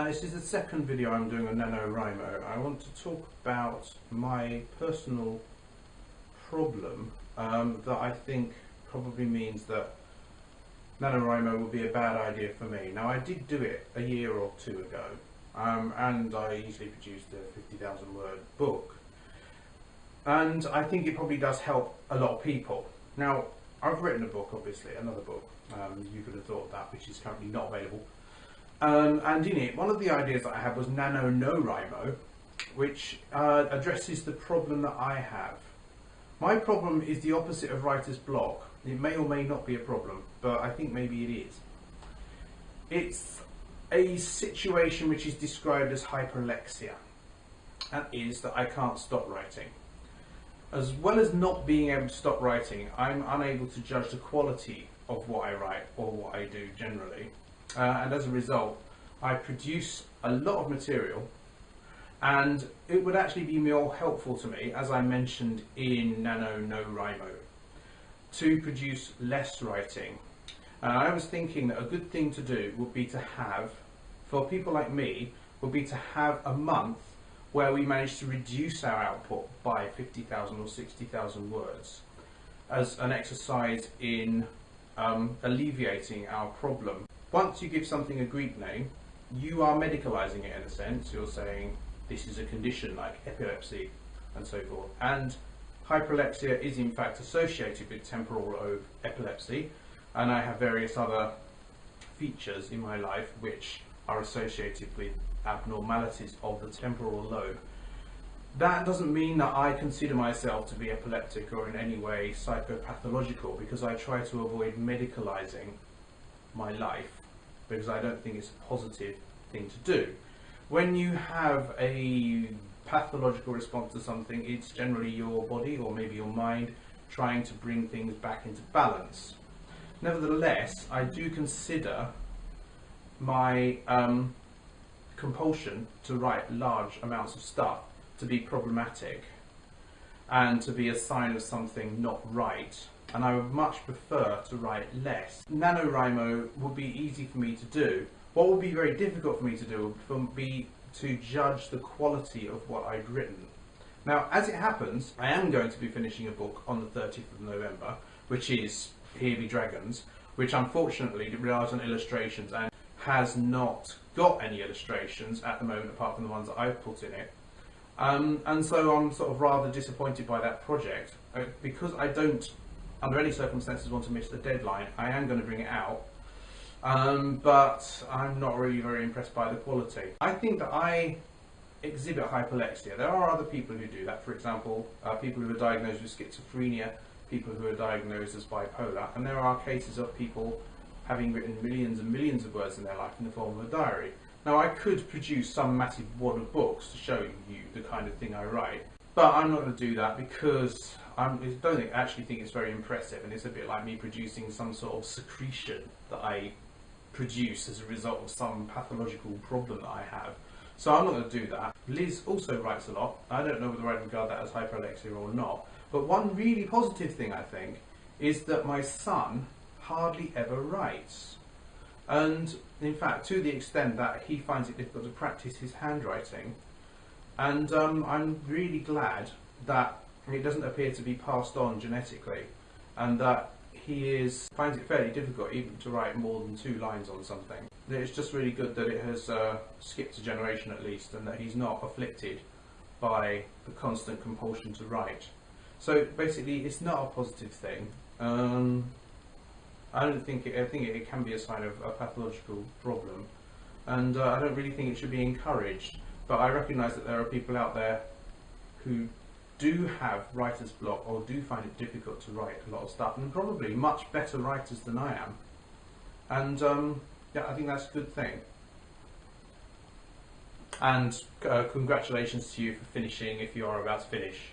This is the second video I'm doing on NaNoWriMo. I want to talk about my personal problem that I think probably means that NaNoWriMo will be a bad idea for me. Now, I did do it a year or two ago, and I easily produced a 50,000 word book. And I think it probably does help a lot of people. Now, I've written a book, obviously, another book. You could have thought of that, which is currently not available. And in it, one of the ideas that I had was NaNoNoWriMo, which addresses the problem that I have. My problem is the opposite of writer's block. It may or may not be a problem, but I think maybe it is. It's a situation which is described as hyperlexia. That is that I can't stop writing. As well as not being able to stop writing, I'm unable to judge the quality of what I write or what I do generally. And as a result, I produce a lot of material, and it would actually be more helpful to me, as I mentioned in NaNoNoWriMo, to produce less writing. I was thinking that a good thing to do would be to have, for people like me, would be to have a month where we manage to reduce our output by 50,000 or 60,000 words as an exercise in alleviating our problem. Once you give something a Greek name, you are medicalizing it in a sense. You're saying this is a condition like epilepsy and so forth. And hyperlexia is in fact associated with temporal lobe epilepsy, and I have various other features in my life which are associated with abnormalities of the temporal lobe. That doesn't mean that I consider myself to be epileptic or in any way psychopathological, because I try to avoid medicalizing my life, because I don't think it's a positive thing to do. When you have a pathological response to something, it's generally your body or maybe your mind trying to bring things back into balance. Nevertheless, I do consider my compulsion to write large amounts of stuff to be problematic and to be a sign of something not right, and I would much prefer to write less. NaNoWriMo would be easy for me to do. What would be very difficult for me to do would be to judge the quality of what I'd written. Now, as it happens, I am going to be finishing a book on the 30th of November, which is Here Be Dragons, which unfortunately relies on illustrations and has not got any illustrations at the moment apart from the ones that I've put in it. And so I'm sort of rather disappointed by that project. Because I don't, under any circumstances, want to miss the deadline, I am going to bring it out. But I'm not really very impressed by the quality. I think that I exhibit hyperlexia. There are other people who do that. For example, people who are diagnosed with schizophrenia, people who are diagnosed as bipolar, and there are cases of people having written millions and millions of words in their life in the form of a diary. Now, I could produce some massive wad of books to show you the kind of thing I write, but I'm not going to do that because I don't actually think it's very impressive, and it's a bit like me producing some sort of secretion that I produce as a result of some pathological problem that I have. So I'm not going to do that. Liz also writes a lot. I don't know whether I'd regard that as hyperlexia or not, but one really positive thing I think is that my son hardly ever writes. And in fact, to the extent that he finds it difficult to practice his handwriting. And I'm really glad that it doesn't appear to be passed on genetically, and that he finds it fairly difficult even to write more than 2 lines on something. It's just really good that it has skipped a generation at least, and that he's not afflicted by the constant compulsion to write. So basically, it's not a positive thing. I think it can be a sign of a pathological problem, and I don't really think it should be encouraged. But I recognise that there are people out there who do have writer's block or do find it difficult to write a lot of stuff, and probably much better writers than I am. And yeah, I think that's a good thing. And congratulations to you for finishing, if you are about to finish.